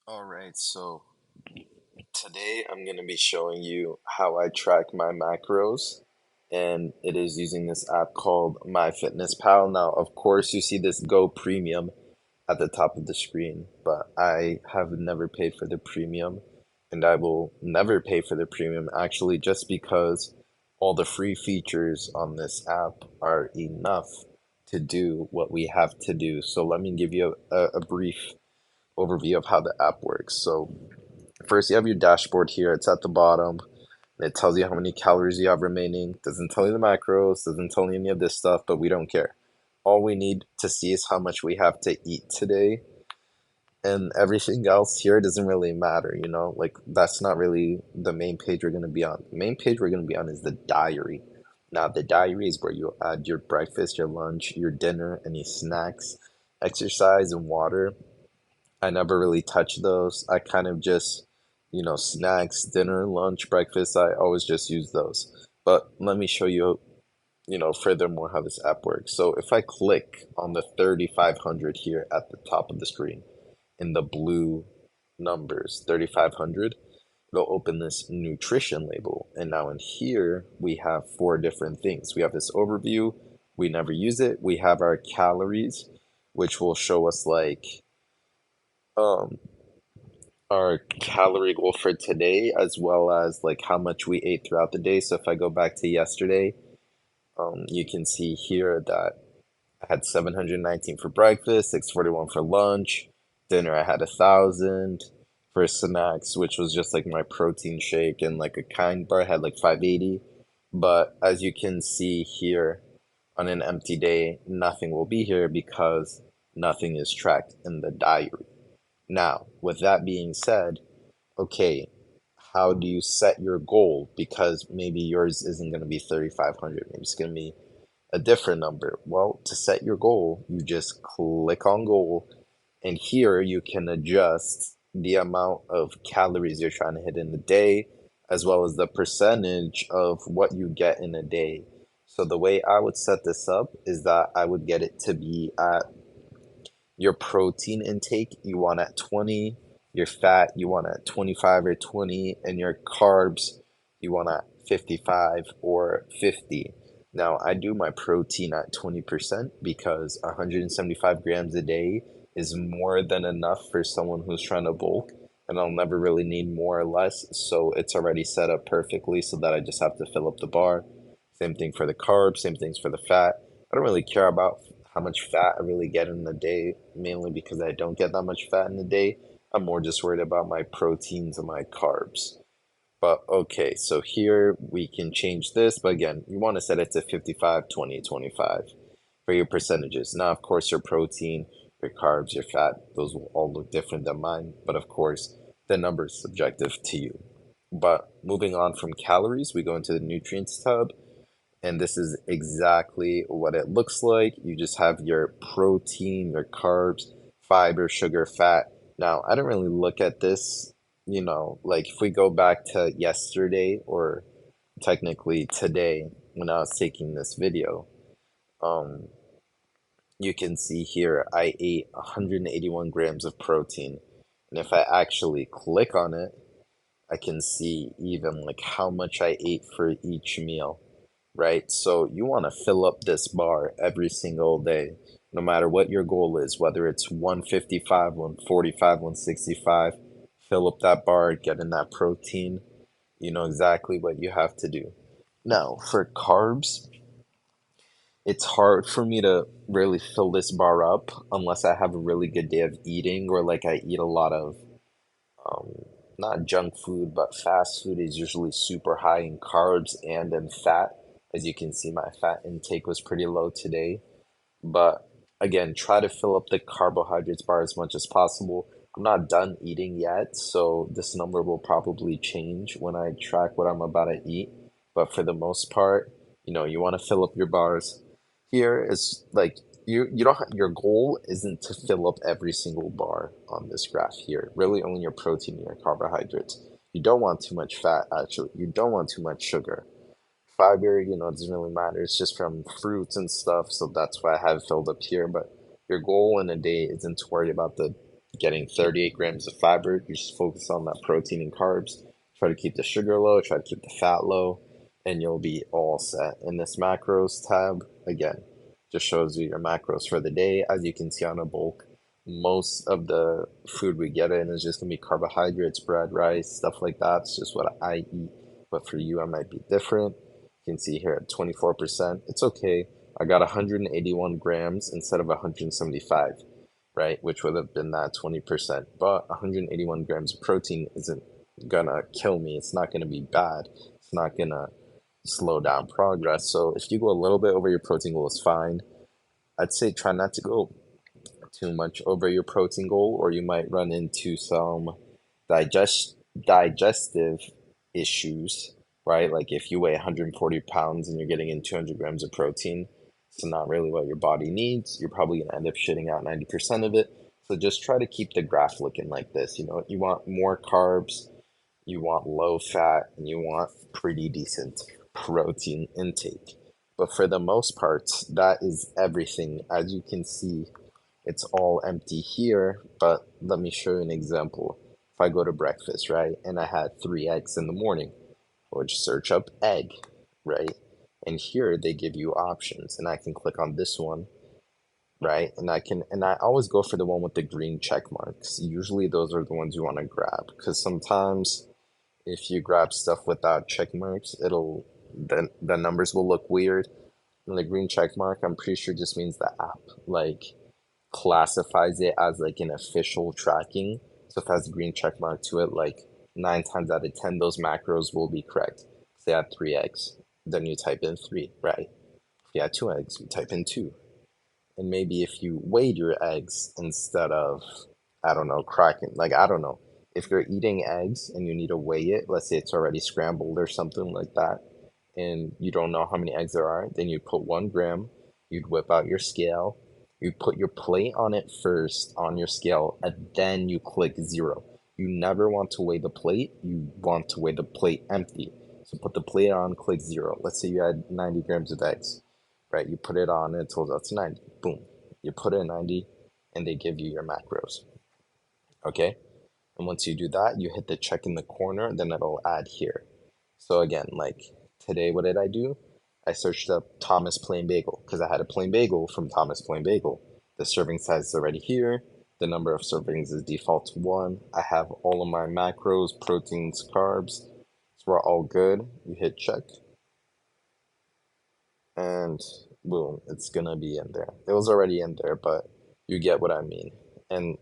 All right, so today I'm going to be showing you how I track my macros, and it is using this app called MyFitnessPal. Now, of course, you see this Go Premium at the top of the screen, but I have never paid for the premium, and I will never pay for the premium actually, just because all the free features on this app are enough to do what we have to do. So, let me give you a brief overview of how the app works. So, first, you have your dashboard here. It's at the bottom. It tells you how many calories you have remaining. Doesn't tell you the macros, doesn't tell you any of this stuff, but we don't care. All we need to see is how much we have to eat today, and everything else here doesn't really matter, you know? Like, that's not really the main page we're going to be on. The main page we're going to be on is the diary. Now, the diary is where you add your breakfast, your lunch, your dinner, any snacks, exercise, and water. I never really touch those. I kind of just, snacks, dinner, lunch, breakfast, I always just use those. But let me show you, furthermore how this app works. So if I click on the 3,500 here at the top of the screen in the blue numbers, 3,500, it'll open this nutrition label. And now in here, we have four different things. We have this overview. We never use it. We have our calories, which will show us like, um, our calorie goal for today, as well as like how much we ate throughout the day. So if I go back to yesterday, you can see here that I had 719 for breakfast, 641 for lunch, dinner I had 1,000 for snacks, which was just like my protein shake and like a kind bar I had like 580. But as you can see here, on an empty day, nothing will be here because nothing is tracked in the diary. Now, with that being said, okay, how do you set your goal? Because maybe yours isn't going to be 3,500, maybe it's going to be a different number. Well, to set your goal, you just click on goal, and here you can adjust the amount of calories you're trying to hit in the day, as well as the percentage of what you get in a day. So the way I would set this up is that I would get it to be at your protein intake, you want at 20, your fat, you want at 25 or 20, and your carbs, you want at 55 or 50. Now, I do my protein at 20% because 175 grams a day is more than enough for someone who's trying to bulk, and I'll never really need more or less, so it's already set up perfectly so that I just have to fill up the bar. Same thing for the carbs, same things for the fat. I don't really care about how much fat I really get in a day, mainly because I don't get that much fat in a day. I'm more just worried about my proteins and my carbs. But okay, so here we can change this, but again, you want to set it to 55, 20, 25 for your percentages. Now, of course, your protein, your carbs, your fat, those will all look different than mine, but of course, the number is subjective to you. But moving on from calories, we go into the nutrients tab, and this is exactly what it looks like. You just have your protein, your carbs, fiber, sugar, fat. Now, I don't really look at this, like if we go back to yesterday or technically today when I was taking this video, um, you can see here I ate 181 grams of protein. And if I actually click on it, I can see even like how much I ate for each meal, right? So you want to fill up this bar every single day, no matter what your goal is, whether it's 155, 145, 165, fill up that bar, get in that protein. You know exactly what you have to do. Now, for carbs, it's hard for me to really fill this bar up unless I have a really good day of eating or like I eat a lot of um, not junk food, but fast food is usually super high in carbs and in fat. As you can see, my fat intake was pretty low today. But again, try to fill up the carbohydrates bar as much as possible. I'm not done eating yet, so this number will probably change when I track what I'm about to eat. But for the most part, you want to fill up your bars. Here is like you don't your goal isn't to fill up every single bar on this graph here. Really only your protein and your carbohydrates. You don't want too much fat actually. You don't want too much sugar. Fiber, it doesn't really matter. It's just from fruits and stuff, so that's why I have it filled up here. But your goal in a day isn't to worry about the getting 38 grams of fiber. You just focus on that protein and carbs. Try to keep the sugar low, try to keep the fat low, and you'll be all set. In this macros tab, again, just shows you your macros for the day. As you can see on a bulk, most of the food we get in is just gonna be carbohydrates, bread, rice, stuff like that. It's just what I eat. But for you, I might be different. You can see here at 24%. It's okay. I got 181 grams instead of 175, right? Which would have been that 20%. But 181 grams of protein isn't gonna kill me. It's not gonna be bad. It's not gonna slow down progress. So if you go a little bit over your protein goal, it's fine. I'd say try not to go too much over your protein goal, or you might run into some digestive issues, right? Like if you weigh 140 pounds and you're getting in 200 grams of protein, it's not really what your body needs. You're probably going to end up shitting out 90% of it. So just try to keep the graph looking like this. You know, you want more carbs, you want low fat, and you want pretty decent protein intake. But for the most part, that is everything. As you can see, it's all empty here, but let me show you an example. If I go to breakfast, right, and I had 3 eggs in the morning, I would search up egg, right? And here they give you options, and I can click on this one, right? And I always go for the one with the green check marks. Usually those are the ones you want to grab, because sometimes if you grab stuff without check marks, the numbers will look weird. And the green check mark, I'm pretty sure just means the app like classifies it as like an official tracking. So if it has a green check mark to it, like 9 times out of 10, those macros will be correct. Say I had 3 eggs, then you type in 3, right? If you had 2 eggs, you type in 2. And maybe if you weighed your eggs instead of, I don't know, cracking, like, I don't know. If you're eating eggs and you need to weigh it, let's say it's already scrambled or something like that, and you don't know how many eggs there are, then you put 1 gram, you'd whip out your scale, you put your plate on it first on your scale, and then you click 0. You never want to weigh the plate, you want to weigh the plate empty. So put the plate on, click 0. Let's say you had 90 grams of eggs, right? You put it on and it tells us 90. Boom. You put it in 90 and they give you your macros. Okay? And once you do that, you hit the check in the corner, then it'll add here. So again, like today, what did I do? I searched up Thomas Plain Bagel because I had a plain bagel from Thomas Plain Bagel. The serving size is already here. The number of servings is default to 1. I have all of my macros, proteins, carbs. So we're all good. You hit check and boom, it's gonna be in there. It was already in there, but you get what I mean. And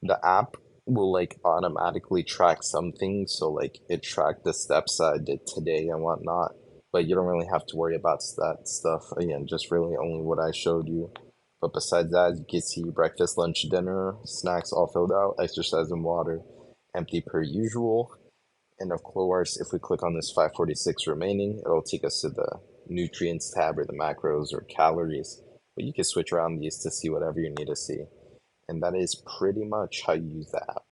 the app will like automatically track some things, so like it tracked the steps I did today and whatnot, but you don't really have to worry about that stuff. Again, just really only what I showed you. But besides that, you can see breakfast, lunch, dinner, snacks all filled out, exercise and water empty per usual. And of course, if we click on this 546 remaining, it'll take us to the nutrients tab or the macros or calories. But you can switch around these to see whatever you need to see. And that is pretty much how you use the app.